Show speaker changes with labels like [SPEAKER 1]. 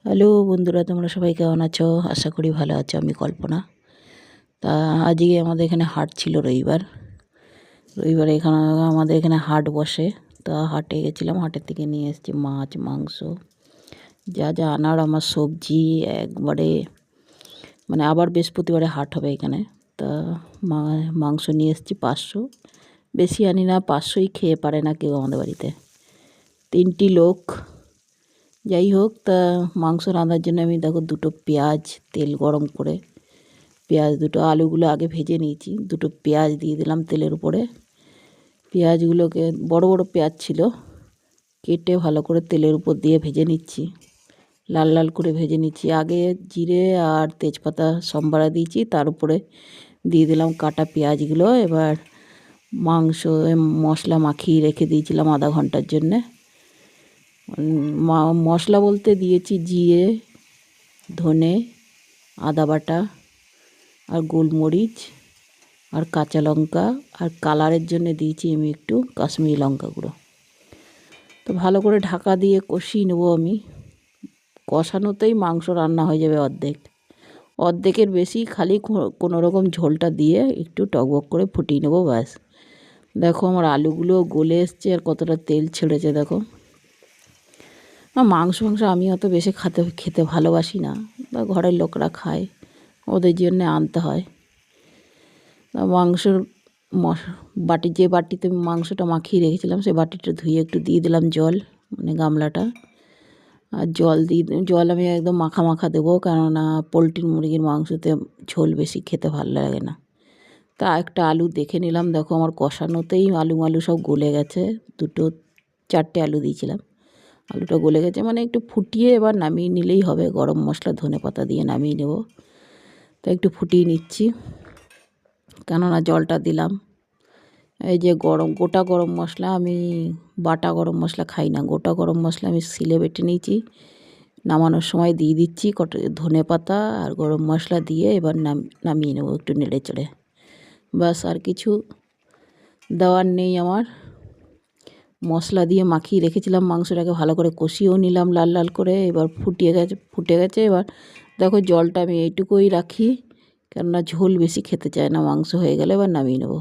[SPEAKER 1] Hello বন্ধুরা, তোমরা সবাই কেমন আছো? আশা করি ভালো আছো। আমি কল্পনা। তা আজকে আমাদের এখানে হাট ছিল, রবিবারে এখানে আমাদের এখানে হাট বসে। তা হাটে গেছিলাম, হাটের থেকে নিয়ে এসেছি মাছ, মাংস, যা যা আনার আমার সবজি একবারে, মানে আবার বৃহস্পতিবারে হাট হবে এখানে। তা মাংস নিয়ে এসেছি 500, বেশি আনি না, 500ই খেয়ে পারে না কেউ আমাদের বাড়িতে, 3টি লোক। যাই হোক, তা মাংস রান্নার জন্য আমি দেখো 2টো পেঁয়াজ তেল গরম করে, পেঁয়াজ দুটো, আলুগুলো আগে ভেজে নিয়েছি, 2টো পেঁয়াজ দিয়ে দিলাম তেলের উপরে। পেঁয়াজগুলোকে বড় বড় পেঁয়াজ ছিল, কেটে ভালো করে তেলের উপর দিয়ে ভেজে নিচ্ছি, লাল লাল করে ভেজে নিচ্ছি। আগে জিরে আর তেজপাতা সম্বারা দিয়েছি, তার উপরে দিয়ে দিলাম কাটা পেঁয়াজগুলো। এবার মাংস মশলা মাখিয়ে রেখে দিয়েছিলাম আধা ঘন্টার জন্যে। মশলা বলতে দিয়েছি জিরে, ধনে, আদা বাটা আর গোলমরিচ আর কাঁচা লঙ্কা, আর কালারের জন্য দিয়েছি আমি একটু কাশ্মীরি লঙ্কা গুঁড়ো। তো ভালো করে ঢাকা দিয়ে কষিয়ে নেবো আমি। কষানোতেই মাংস রান্না হয়ে যাবে অর্ধেকের বেশি, খালি কোনো রকম ঝোলটা দিয়ে একটু টকবক করে ফুটিয়ে নেবো, ব্যাস। দেখো আমার আলুগুলো গলে এসছে আর কতটা তেল ছেড়েছে দেখো। মাংস আমি অত বেশি খেতে ভালোবাসি না, বা ঘরের লোকরা খায়, ওদের জন্যে আনতে হয়। মাংসর যে বাটিতে মাংসটা মাখিয়ে রেখেছিলাম, সেই বাটিটা ধুয়ে একটু দিয়ে দিলাম জল, মানে গামলাটা। আর জল আমি একদম মাখা মাখা দেবো, কেননা পোলট্রির মুরগির মাংসতে ঝোল বেশি খেতে ভালো লাগে না। তা একটা আলু দেখে নিলাম, দেখো আমার কষানোতেই আলু সব গলে গেছে। 4টে আলু দিয়েছিলাম, আলুটা গলে গেছে, মানে একটু ফুটিয়ে এবার নামিয়ে নিলেই হবে। গরম মশলা ধনে পাতা দিয়ে নামিয়ে নেব। তো একটু ফুটিয়ে নিচ্ছি, কেননা জলটা দিলাম। এই যে গোটা গরম মশলা, আমি বাটা গরম মশলা খাই না, গোটা গরম মশলা আমি শিলে বেটে নিয়েছি। নামানোর সময় দিয়ে দিচ্ছি ধনে পাতা আর গরম মশলা দিয়ে এবার নামিয়ে নেব একটু নেড়ে চেড়ে, ব্যাস। আর কিছু দেওয়ার নেই আমার। মশলা দিয়ে মাখিয়ে রেখেছিলাম মাংসটাকে, ভালো করে কষিয়েও নিলাম লাল লাল করে। এবার ফুটে গেছে। এবার দেখো জলটা আমি এইটুকুই রাখি, কেননা ঝোল বেশি খেতে চায় না মাংস হয়ে গেলে। এবার নামিয়ে নেব।